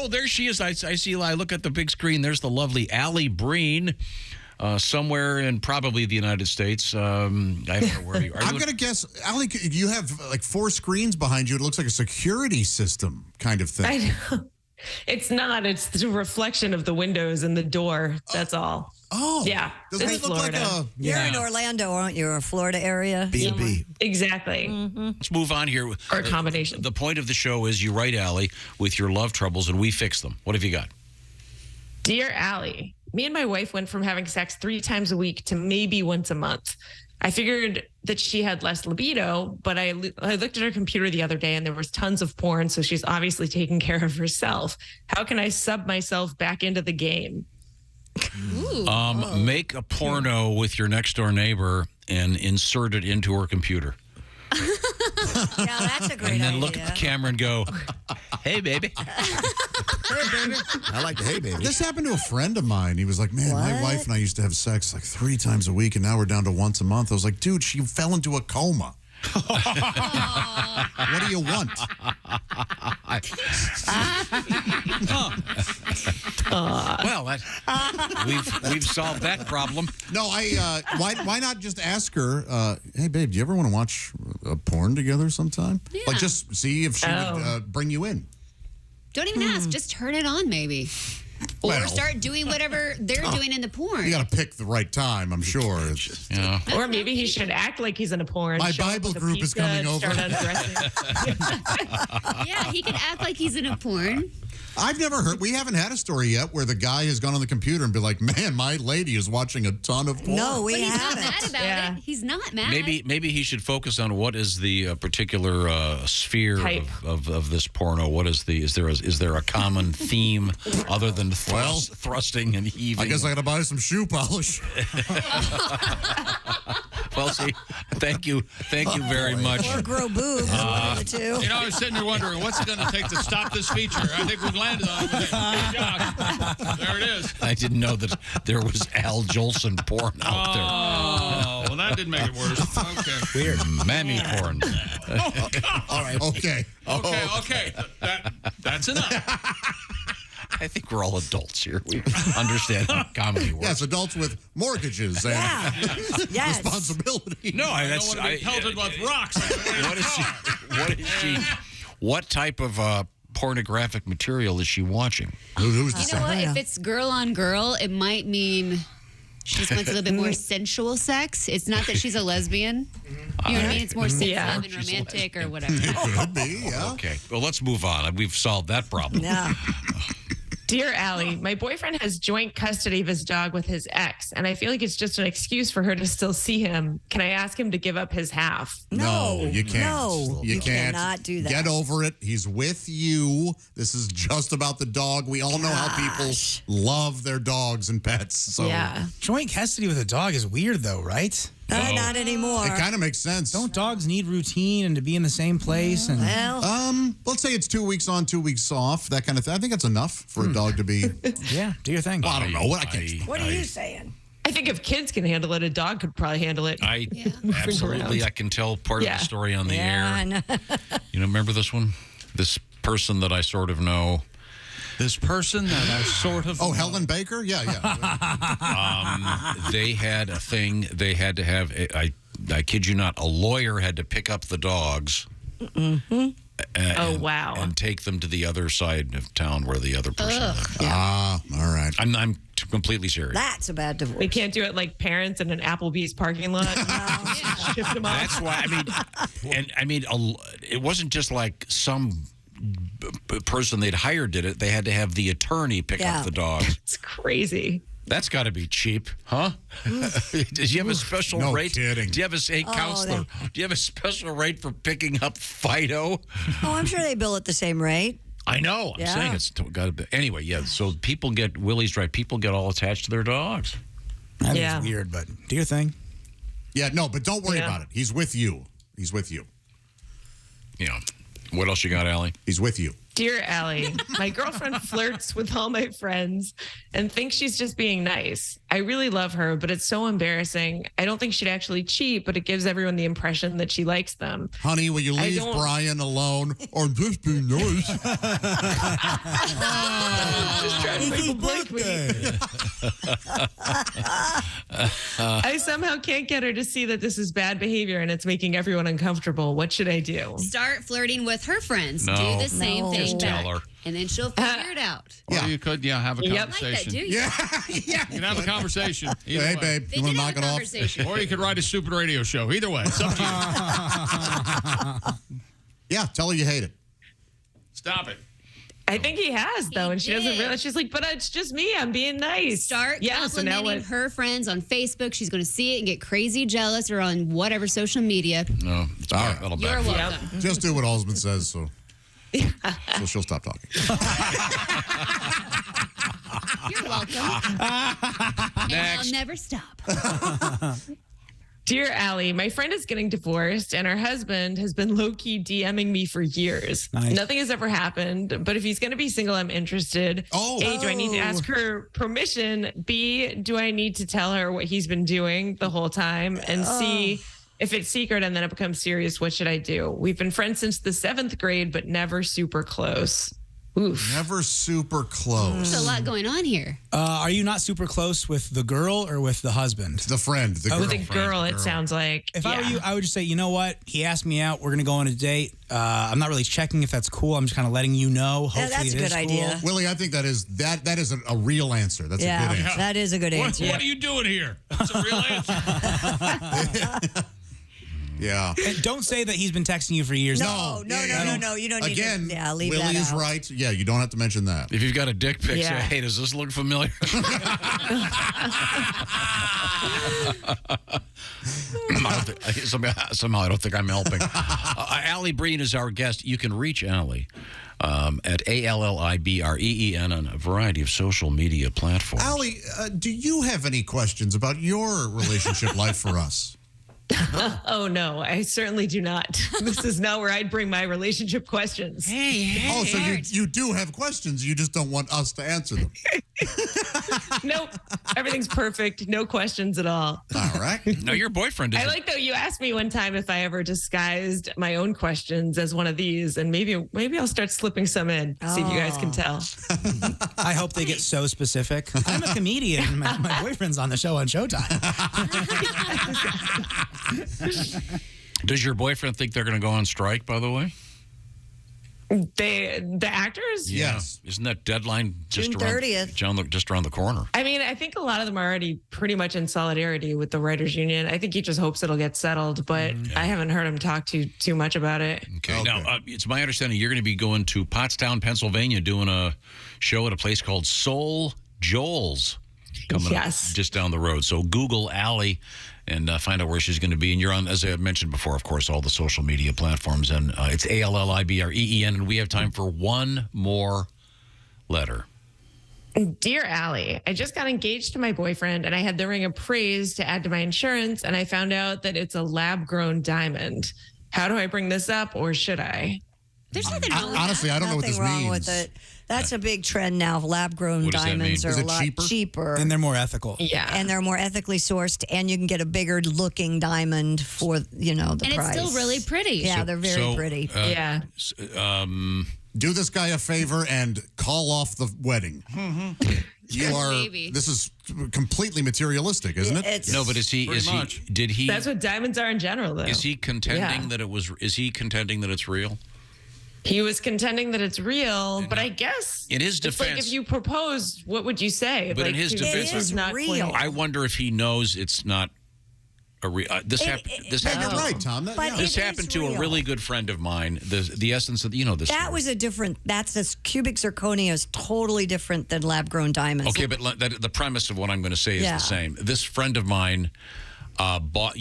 Oh, there she is. I see. I look at the big screen. There's the lovely Alli Breen. Somewhere in probably the United States. I don't know where you are. I'm going to guess, Alli, you have like 4 screens behind you. It looks like a security system kind of thing. I know. It's not. It's the reflection of the windows and the door. That's all. Oh. Yeah. Doesn't It's it look Florida. like a... You're in Orlando, aren't you? Or Florida area? B&B. Exactly. Let's move on here. Or a combination. The point of the show is you write Alli with your love troubles and we fix them. What have you got? Dear Allie, me and my wife went from having sex 3 times a week to maybe once a month. I figured that she had less libido, but I looked at her computer the other day and there was tons of porn, so she's obviously taking care of herself. How can I sub myself back into the game? Make a porno with your next door neighbor and insert it into her computer. Yeah, that's a great idea. And then look at the camera and go, hey, baby. I like the hey, baby. This happened to a friend of mine. He was like, man, my wife and I used to have sex like 3 times a week, and now we're down to once a month. I was like, dude, she fell into a coma. What do you want? Well, we've solved that problem. No, why not just ask her, hey, babe, do you ever want to watch a porn together sometime? Yeah. Like, just see if she would bring you in. Don't even ask. Just turn it on, maybe. Or Well, start doing whatever they're doing in the porn. You got to pick the right time, I'm sure. It's just, Yeah. Or maybe he should act like he's in a porn. My show up Bible with a group is pizza coming and over. start undressing. Yeah, he could act like he's in a porn. I've never heard, we haven't had a story yet where the guy has gone on the computer and be like, man, my lady is watching a ton of porn. No, we But he's not haven't. mad about Yeah. it. He's not mad. Maybe he should focus on what is the particular sphere Type. of this porno. What is is there a common theme other than thrusting and heaving? I guess I got to buy some shoe polish. Well, see, thank you very much. Or grow boobs, one of the two. You know, I was sitting there wondering, what's it going to take to stop this feature? I think we've landed on it. Josh, there it is. I didn't know that there was Al Jolson porn out there. Oh, well, that did make it worse. Okay. Weird. Mammy porn. All right. Okay. Okay. That's enough. I think we're all adults here. We understand how comedy works. Yes, adults with mortgages and Yes. responsibility. No, I that's don't want to be pelted with rocks. What type of pornographic material is she watching? Who's You know what? Yeah. If it's girl on girl, it might mean she just wants a little bit more sensual sex. It's not that she's a lesbian. You know what I mean? It's more sensitive and romantic or whatever. Could be, yeah. Okay, well, let's move on. We've solved that problem. Yeah. Dear Allie, my boyfriend has joint custody of his dog with his ex, and I feel like it's just an excuse for her to still see him. Can I ask him to give up his half? No, you can't. No, you can't. cannot do that. Get over it. He's with you. This is just about the dog. We all know how people love their dogs and pets. So Yeah. Joint custody with a dog is weird, though, right? Not anymore. it kind of makes sense. Don't dogs need routine and to be in the same place? And Well, Let's say it's 2 weeks on, 2 weeks off, that kind of thing. I think that's enough for a dog to be. yeah, do your thing. Well, I don't know. I can't. what are you saying? I think if kids can handle it, a dog could probably handle it. Absolutely, I can tell part of the story on the Yeah, I air. know. You know, remember this one? This person that I sort of know. This person that I sort of... Oh, Helen Baker? Yeah. They had a thing. They had to have. I kid you not. A lawyer had to pick up the dogs. Oh, wow. And take them to the other side of town where the other person lived. All right. I'm completely serious. That's a bad divorce. We can't do it like parents in an Applebee's parking lot. Shift them off. That's why it wasn't just like some person they'd hired did it. They had to have the attorney pick up the dogs. It's crazy. That's got to be cheap, huh? Did you have a special No rate? kidding. Do you have counselor? Do you have a special rate for picking up Fido? Oh, I'm sure they bill at the same rate. I know. I'm saying it's got to be. Anyway, yeah. So people get, Willie's right. People get all attached to their dogs. That is weird, but do your thing. Yeah, no, but don't worry about it. He's with you. Yeah. What else you got, Allie? He's with you. Dear Allie, my girlfriend flirts with all my friends and thinks she's just being nice. I really love her, but it's so embarrassing. I don't think she'd actually cheat, but it gives everyone the impression that she likes them. Honey, will you leave Brian alone or just be nice? Just trying to make him like me. I somehow can't get her to see that this is bad behavior and it's making everyone uncomfortable. What should I do? Start flirting with her friends. No. Do the same No. thing Just back. tell her. And then she'll figure it out. Or you could, have a Yep. I like that, conversation. do you? Yeah. You can have a conversation. Either Hey, way. babe, They you want did to have knock a it off? conversation. Or you could write a stupid radio show. Either way, it's up to you. Yeah, tell her you hate it. Stop it. I think he has, though, and she doesn't did. realize. She's like, but it's just me. I'm being nice. Start So now complimenting her friends on Facebook. She's going to see it and get crazy jealous, or on whatever social media. No, it's All right. that'll You're backfire. welcome. Just do what Osmond says, so she'll stop talking. You're welcome. And I'll never stop. Dear Allie, my friend is getting divorced and her husband has been low-key DMing me for years. Nice. Nothing has ever happened, but if he's going to be single, I'm interested. A, do I need to ask her permission? B, do I need to tell her what he's been doing the whole time? And C, if it's secret and then it becomes serious, what should I do? We've been friends since the 7th grade, but never super close. Oof. Never super close. There's a lot going on here. Are you not super close with the girl or with the husband? The friend, the With girlfriend. a girl, it sounds like. If I were you, I would just say, you know what? He asked me out. We're going to go on a date. I'm not really checking if that's cool. I'm just kind of letting you know. Hopefully that's a it is good idea. cool. Willie, I think that is a real answer. That's a good Yeah, answer. that is a good answer. What are you doing here? That's a real answer. Yeah. And don't say that he's been texting you for years. No. You don't need Again, to. Yeah, leave Willie that is out. right. Yeah, you don't have to mention that. If you've got a dick pic, say, Yeah. hey, does this look familiar? Somehow I don't think I'm helping. Alli Breen is our guest. You can reach Alli at ALLIBREEN on a variety of social media platforms. Allie, do you have any questions about your relationship life for us? Oh, no, I certainly do not. This is not where I'd bring my relationship questions. Oh, so you do have questions. You just don't want us to answer them. Nope. Everything's perfect. No questions at all. All right. No, your boyfriend is. I like though you asked me one time if I ever disguised my own questions as one of these, and maybe I'll start slipping some in. See if you guys can tell. I hope they get so specific. I'm a comedian. And my boyfriend's on the show on Showtime. Does your boyfriend think they're going to go on strike, by the way? The actors? Yes. Isn't that deadline just June around, 30th. just around the corner? I mean, I think a lot of them are already pretty much in solidarity with the writers union. I think he just hopes it'll get settled, but I haven't heard him talk too much about it. Okay. Now, it's my understanding you're going to be going to Pottstown, Pennsylvania, doing a show at a place called Soul Joel's coming up just down the road. So Google Alli and find out where she's going to be. And you're on, as I mentioned before, of course, all the social media platforms. And it's ALLIBREEN. And we have time for one more letter. Dear Allie, I just got engaged to my boyfriend and I had the ring of praise to add to my insurance. And I found out that it's a lab grown diamond. How do I bring this up, or should I? There's nothing wrong with Honestly, that. I don't know what this Nothing wrong means. with it. That's a big trend now. Lab-grown What does that diamonds mean? are Is a it lot cheaper. And they're more ethical. Yeah. And they're more ethically sourced, and you can get a bigger looking diamond for, the And price. it's still really pretty. Yeah, they're very pretty. Yeah. Do this guy a favor and call off the wedding. You are. Maybe. This is completely materialistic, isn't it? It's, No, but is he? Pretty much. Did he? That's what diamonds are in general, though. Is he contending Yeah. that it was? Is he contending that it's real? He was contending that it's real, but I guess In his it's like defense- if you proposed, what would you say? But in like, his his defense- face was It is not real. quite- I wonder if he knows it's not a real. This happened. This Yeah, happened. you're right, Tom. But Yeah. This it happened is to a real. really good friend of mine. The essence of this. That story. was a different. That's this cubic zirconia is totally different than lab-grown diamonds. Okay, but the premise of what I'm going to say is Yeah. the same. This friend of mine bought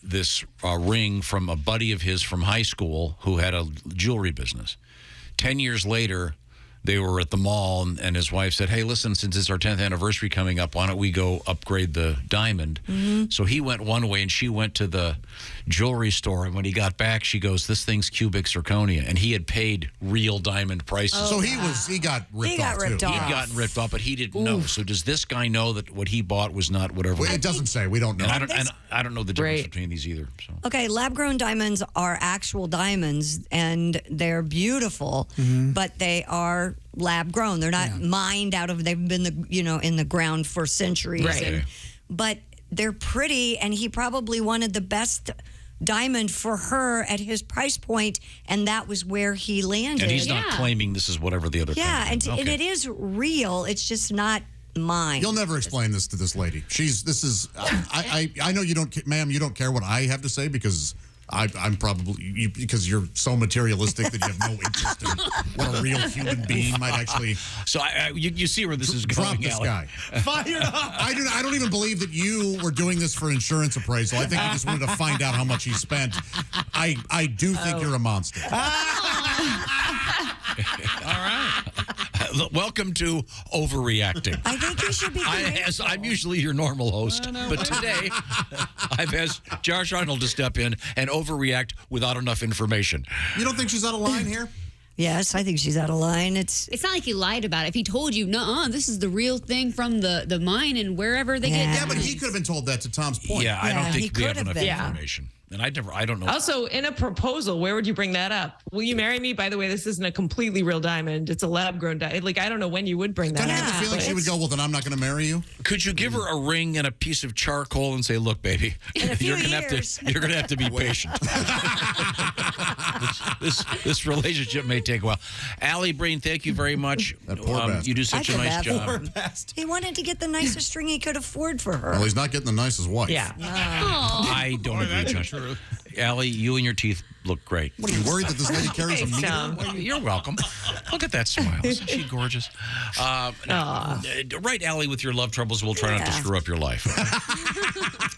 this ring from a buddy of his from high school who had a jewelry business. 10 years later, they were at the mall, and his wife said, hey, listen, since it's our 10th anniversary coming up, why don't we go upgrade the diamond? So he went one way, and she went to the jewelry store. And when he got back, she goes, this thing's cubic zirconia. And he had paid real diamond prices. So he got ripped off, too. He'd gotten ripped off, but he didn't know. So does this guy know that what he bought was not whatever? Well, it doesn't say. We don't know. And I don't know the difference between these either. So. Okay, lab-grown diamonds are actual diamonds, and they're beautiful, but they are lab-grown. They're not mined out of. They've been in the ground for centuries. Right. But they're pretty, and he probably wanted the best diamond for her at his price point, and that was where he landed. And he's not claiming this is whatever the other thing is. And it is real. It's just not mine. You'll never explain this to this lady. I know you don't, ma'am, you don't care what I have to say because I'm probably, because you're so materialistic that you have no interest in what a real human being might actually. So you see where this is going, drop this Alli. guy. Fired up. I don't even believe that you were doing this for insurance appraisal. I think you just wanted to find out how much he spent. I do think you're a monster. All right. Welcome to overreacting. I think you should be grateful. I'm usually your normal host, but today I've asked Josh Arnold to step in and overreact without enough information. You don't think she's out of line here? Yes, I think she's out of line. It's not like he lied about it. If he told you, "Nuh-uh, this is the real thing from the mine and wherever they get." Yeah, but he could have been told that, to Tom's point. Yeah, I don't think we have enough been. information. And I don't know. Also, in a proposal, where would you bring that up? Will you marry me? By the way, this isn't a completely real diamond. It's a lab-grown diamond. Like, I don't know when you would bring that Don't up. you get the feeling she would go, well, then I'm not going to marry you? Could you give her a ring and a piece of charcoal and say, "Look, baby, In a few you're gonna have to be patient. this relationship may take a while." Alli Breen, thank you very much. That poor bastard. You do such a nice job. He wanted to get the nicest string he could afford for her. Well, he's not getting the nicest wife. Yeah. I don't agree, Josh. Alli, you and your teeth look great. What, are you worried that this lady carries a Thanks, meter? Tom. Well, you're welcome. Look at that smile. Isn't she gorgeous? Right, Alli, with your love troubles, we'll try not to screw up your life.